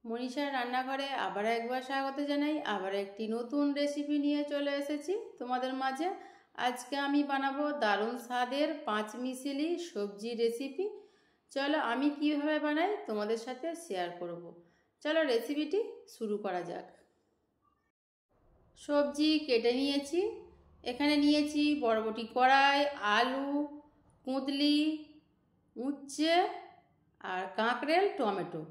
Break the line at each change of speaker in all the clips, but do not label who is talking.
মনীষার রান্নাঘরে আবার একবার স্বাগত জানাই। আবার একটি নতুন রেসিপি নিয়ে চলে এসেছি তোমাদের মাঝে। আজকে আমি বানাবো দারুণ স্বাদের 5 মিশালি সবজি রেসিপি। চলো আমি কিভাবে বানাই তোমাদের সাথে শেয়ার করব। চলো রেসিপিটি শুরু করা যাক। সবজি কেটে নিয়েছি। এখানে নিয়েছি বরবটি কড়াই, আলু, কুঁদলি, উচ্ছে আর কাঁকরেল, টমেটো।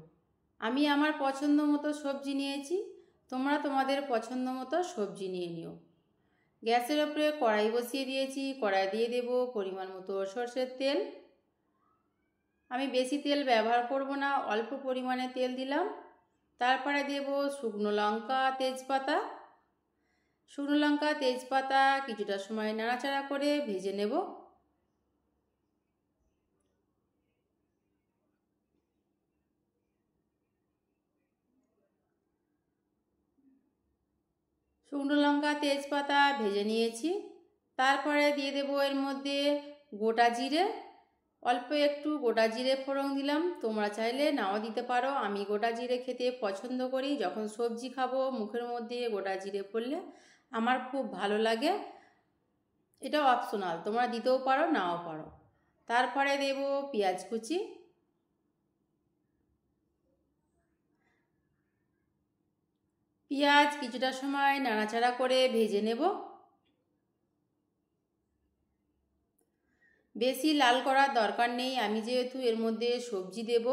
আমি আমার পছন্দ মতো সবজি নিয়েছি, তোমরা তোমাদের পছন্দ মতো সবজি নিয়ে নিও। গ্যাসের ওপরে কড়াই বসিয়ে দিয়েছি। কড়াই দিয়ে দেব পরিমাণ মতো সরষের তেল। আমি বেশি তেল ব্যবহার করব না, অল্প পরিমাণে তেল দিলাম। তারপরে দেব শুকনো লঙ্কা, তেজপাতা। শুকনো লঙ্কা তেজপাতা কিছুটা সময় নাড়াচাড়া করে ভেজে নেব। শুকনো লঙ্কা তেজপাতা ভেজে নিয়েছি। তারপরে দিয়ে দেবো এর মধ্যে গোটা জিরে। অল্প একটু গোটা জিরে ফোড়ন দিলাম, তোমরা চাইলে নাও দিতে পারো। আমি গোটা জিরে খেতে পছন্দ করি, যখন সবজি খাবো মুখের মধ্যে গোটা জিরে পড়লে আমার খুব ভালো লাগে। এটা অপশনাল, তোমরা দিতেও পারো নাও পারো। তারপরে দেব পেঁয়াজ কুচি। পেঁয়াজ কিছুটা সময় নাড়াচাড়া করে ভেজে নেব। বেশি লাল করার দরকার নেই, আমি যেহেতু এর মধ্যে সবজি দেব,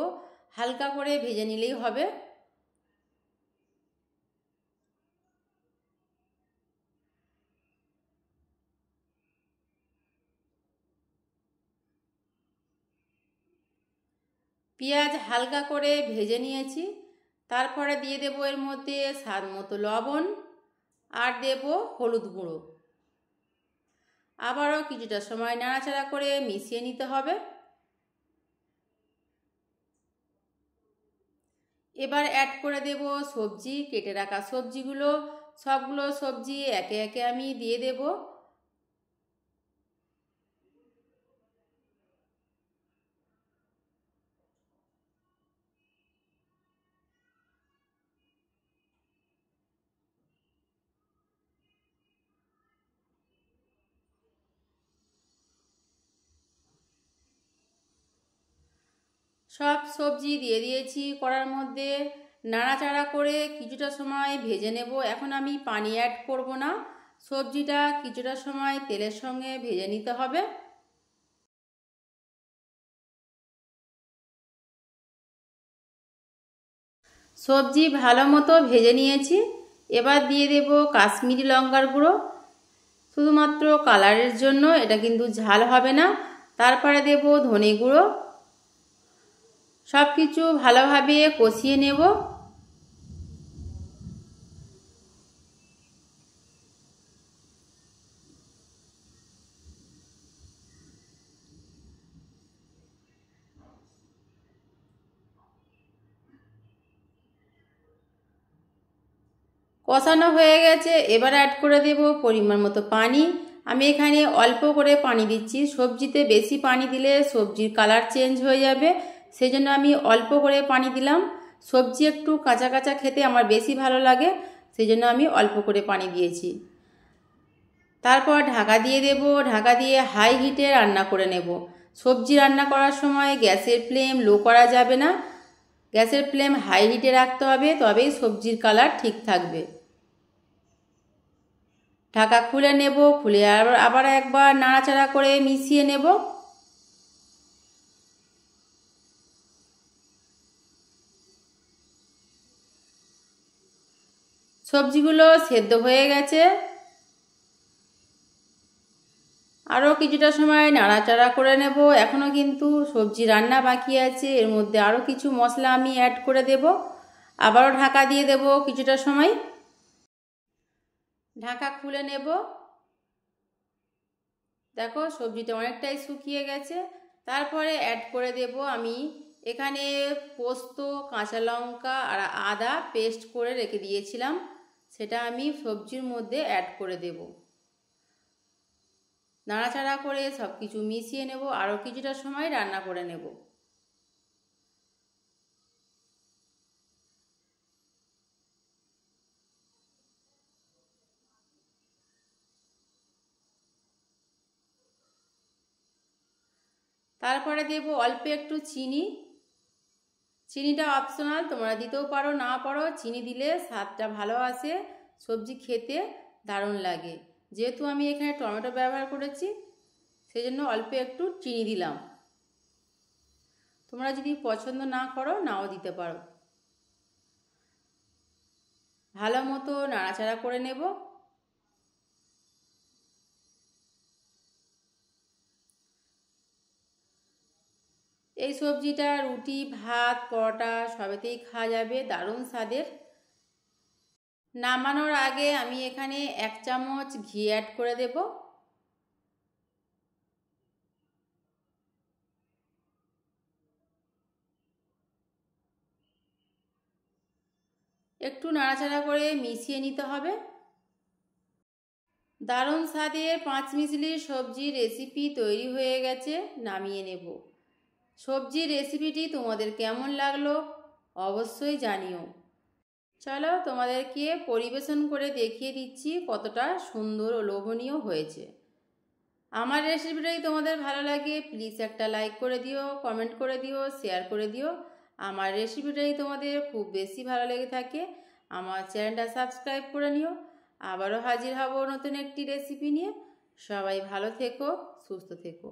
হালকা করে ভেজে নিলেই হবে। পেঁয়াজ হালকা করে ভেজে নিয়েছি। তারপরে দিয়ে দেব এর মধ্যে স্বাদ মতো লবণ আর দেব হলুদ গুঁড়ো। আবারও কিছুটা সময় নাড়াচাড়া করে মিশিয়ে নিতে হবে। এবার অ্যাড করে দেব সবজি, কেটে রাখা সবজিগুলো। সবগুলো সবজি একে একে আমি দিয়ে দেব। সব সবজি দিয়ে দিয়েছি কড়ার মধ্যে। নাড়াচাড়া করে কিছুটা সময় ভেজে নেব। এখন আমি পানি অ্যাড করব না, সবজিটা কিছুটা সময় তেলের সঙ্গে ভেজে নিতে হবে। সবজি ভালো মতো ভেজে নিয়েছি। এবার দিয়ে দেব কাশ্মীরি লঙ্কার গুঁড়ো, শুধুমাত্র কালারের জন্য, এটা কিন্তু ঝাল হবে না। তারপরে দেব ধনে গুঁড়ো। সব কিছু ভালোভাবে কষিয়ে নেব। কষানো হয়ে গেছে, এবার অ্যাড করে দেব পরিমাণ মতো পানি। আমি এখানে অল্প করে পানি দিচ্ছি, সবজিতে বেশি পানি দিলে সবজির কালার চেঞ্জ হয়ে যাবে, সেই জন্য আমি অল্প করে পানি দিলাম। সবজি একটু কাঁচা কাঁচা খেতে আমার বেশি ভালো লাগে, সেই জন্য আমি অল্প করে পানি দিয়েছি। তারপর ঢাকা দিয়ে দেব। ঢাকা দিয়ে হাই হিটে রান্না করে নেব। সবজি রান্না করার সময় গ্যাসের ফ্লেম লো করা যাবে না, গ্যাসের ফ্লেম হাই হিটে রাখতে হবে, তবেই সবজির কালার ঠিক থাকবে। ঢাকা খুলে নেব, খুলে আবার একবার নাড়াচাড়া করে মিশিয়ে নেব। সবজিগুলো সেদ্ধ হয়ে গেছে। আরও কিছুটা সময় নাড়াচাড়া করে নেব। এখনও কিন্তু সবজি রান্না বাকি আছে, এর মধ্যে আরও কিছু মশলা আমি অ্যাড করে দেব। আবারও ঢাকা দিয়ে দেব কিছুটা সময়। ঢাকা খুলে নেব। দেখো সবজিটা অনেকটাই শুকিয়ে গেছে। তারপরে অ্যাড করে দেব আমি এখানে পোস্ত, কাঁচা লঙ্কা আর আদা পেস্ট করে রেখে দিয়েছিলাম, সেটা আমি সবজির মধ্যে অ্যাড করে দেব। নাড়াচাড়া করে সব কিছু মিশিয়ে নেব, আরও কিছুটা সময় রান্না করে নেব। তারপরে দেব অল্প একটু চিনি। চিনিটা অপশনাল, তোমরা দিতেও পারো না পারো, চিনি দিলে স্বাদটা ভালো আসে, সবজি খেতে দারুণ লাগে। যেহেতু আমি এখানে টমেটো ব্যবহার করেছি সেজন্য অল্প একটু চিনি দিলাম। তোমরা যদি পছন্দ না করো নাও দিতে পারো। ভালো মতো নাড়াচাড়া করে নেব। এই সবজিটা রুটি, ভাত, পরোটা সবেতেই খাওয়া যাবে, দারুণ স্বাদের। নামানোর আগে আমি এখানে 1 চামচ ঘি অ্যাড করে দেব। একটু নাড়াচাড়া করে মিশিয়ে নিতে হবে। দারুণ স্বাদের 5 মিশালি সবজির রেসিপি তৈরি হয়ে গেছে, নামিয়ে নেব। সবজির রেসিপিটি তোমাদের কেমন লাগলো অবশ্যই জানিও। চলো তোমাদেরকে পরিবেশন করে দেখিয়ে দিচ্ছি কতটা সুন্দর ও লোভনীয় হয়েছে। আমার রেসিপিটাই তোমাদের ভালো লাগে প্লিজ একটা লাইক করে দিও, কমেন্ট করে দিও, শেয়ার করে দিও। আমার রেসিপিটাই তোমাদের খুব বেশি ভালো লেগে থাকে আমার চ্যানেলটা সাবস্ক্রাইব করে নিও। আবারও হাজির হব নতুন একটি রেসিপি নিয়ে। সবাই ভালো থেকো, সুস্থ থেকো।